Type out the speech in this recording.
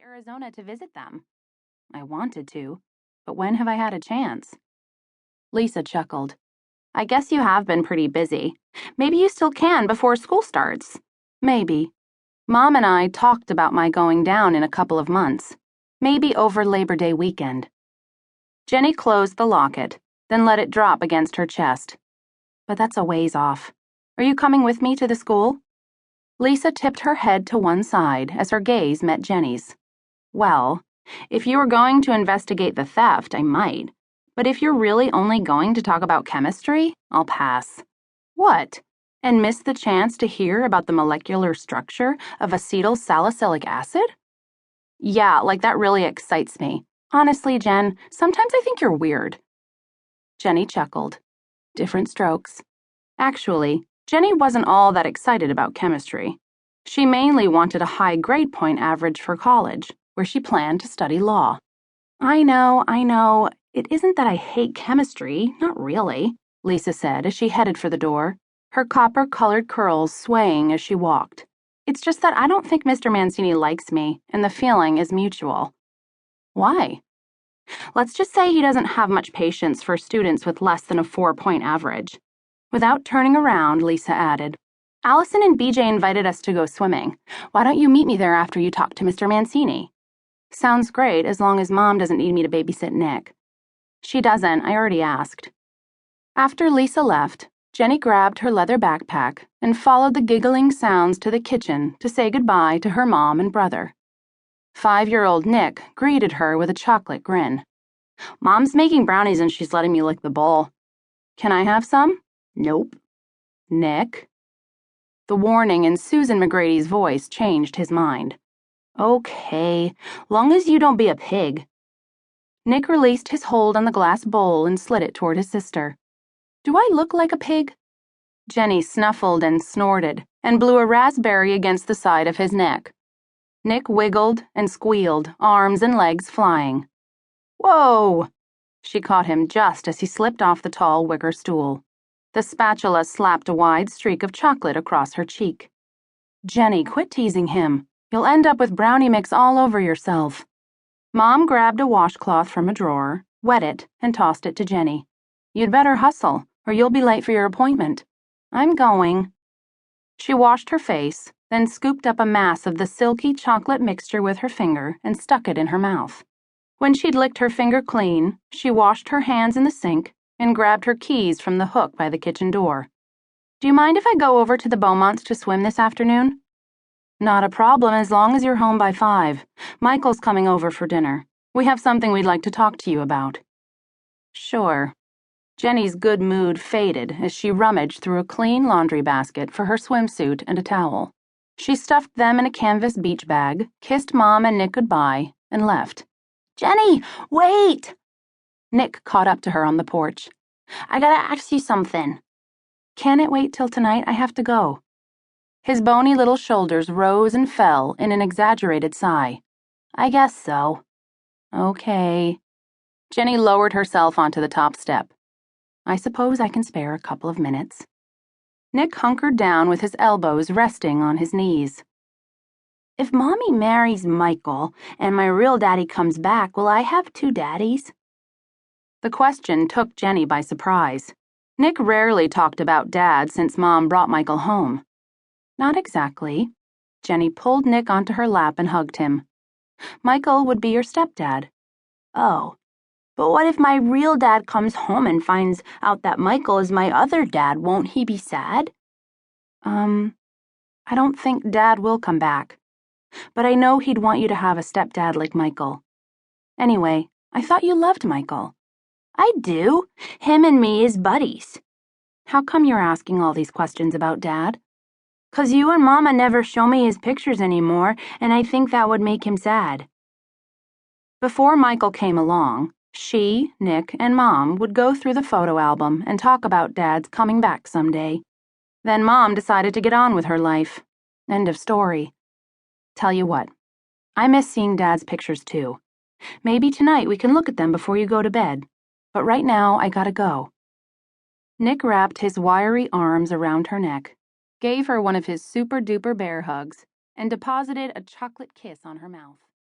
Arizona to visit them. I wanted to, but when have I had a chance? Lisa chuckled. I guess you have been pretty busy. Maybe you still can before school starts. Maybe. Mom and I talked about my going down in a couple of months. Maybe over Labor Day weekend. Jenny closed the locket, then let it drop against her chest. But that's a ways off. Are you coming with me to the school? Lisa tipped her head to one side as her gaze met Jenny's. Well, if you were going to investigate the theft, I might. But if you're really only going to talk about chemistry, I'll pass. What? And miss the chance to hear about the molecular structure of acetyl salicylic acid? Yeah, like that really excites me. Honestly, Jen, sometimes I think you're weird. Jenny chuckled. Different strokes. Actually, Jenny wasn't all that excited about chemistry. She mainly wanted a high grade point average for college, where she planned to study law. I know. It isn't that I hate chemistry, not really, Lisa said as she headed for the door, her copper-colored curls swaying as she walked. It's just that I don't think Mr. Mancini likes me, and the feeling is mutual. Why? Let's just say he doesn't have much patience for students with less than a 4-point average. Without turning around, Lisa added, Allison and BJ invited us to go swimming. Why don't you meet me there after you talk to Mr. Mancini? Sounds great, as long as Mom doesn't need me to babysit Nick. She doesn't, I already asked. After Lisa left, Jenny grabbed her leather backpack and followed the giggling sounds to the kitchen to say goodbye to her mom and brother. 5-year-old Nick greeted her with a chocolate grin. Mom's making brownies and she's letting me lick the bowl. Can I have some? Nope. Nick? The warning in Susan McGrady's voice changed his mind. Okay, long as you don't be a pig. Nick released his hold on the glass bowl and slid it toward his sister. Do I look like a pig? Jenny snuffled and snorted and blew a raspberry against the side of his neck. Nick wiggled and squealed, arms and legs flying. Whoa! She caught him just as he slipped off the tall wicker stool. The spatula slapped a wide streak of chocolate across her cheek. Jenny, quit teasing him. You'll end up with brownie mix all over yourself. Mom grabbed a washcloth from a drawer, wet it, and tossed it to Jenny. You'd better hustle, or you'll be late for your appointment. I'm going. She washed her face, then scooped up a mass of the silky chocolate mixture with her finger and stuck it in her mouth. When she'd licked her finger clean, she washed her hands in the sink and grabbed her keys from the hook by the kitchen door. Do you mind if I go over to the Beaumonts to swim this afternoon? Not a problem as long as you're home by 5. Michael's coming over for dinner. We have something we'd like to talk to you about. Sure. Jenny's good mood faded as she rummaged through a clean laundry basket for her swimsuit and a towel. She stuffed them in a canvas beach bag, kissed Mom and Nick goodbye, and left. Jenny, wait! Nick caught up to her on the porch. I gotta ask you something. Can it wait till tonight? I have to go. His bony little shoulders rose and fell in an exaggerated sigh. I guess so. Okay. Jenny lowered herself onto the top step. I suppose I can spare a couple of minutes. Nick hunkered down with his elbows resting on his knees. If Mommy marries Michael and my real daddy comes back, will I have 2 daddies? The question took Jenny by surprise. Nick rarely talked about Dad since Mom brought Michael home. Not exactly. Jenny pulled Nick onto her lap and hugged him. Michael would be your stepdad. Oh, but what if my real dad comes home and finds out that Michael is my other dad? Won't he be sad? I don't think Dad will come back. But I know he'd want you to have a stepdad like Michael. Anyway, I thought you loved Michael. I do. Him and me is buddies. How come you're asking all these questions about Dad? 'Cause you and Mama never show me his pictures anymore, and I think that would make him sad. Before Michael came along, she, Nick, and Mom would go through the photo album and talk about Dad's coming back someday. Then Mom decided to get on with her life. End of story. Tell you what, I miss seeing Dad's pictures too. Maybe tonight we can look at them before you go to bed. But right now, I gotta go. Nick wrapped his wiry arms around her neck, gave her one of his super-duper bear hugs, and deposited a chocolate kiss on her mouth.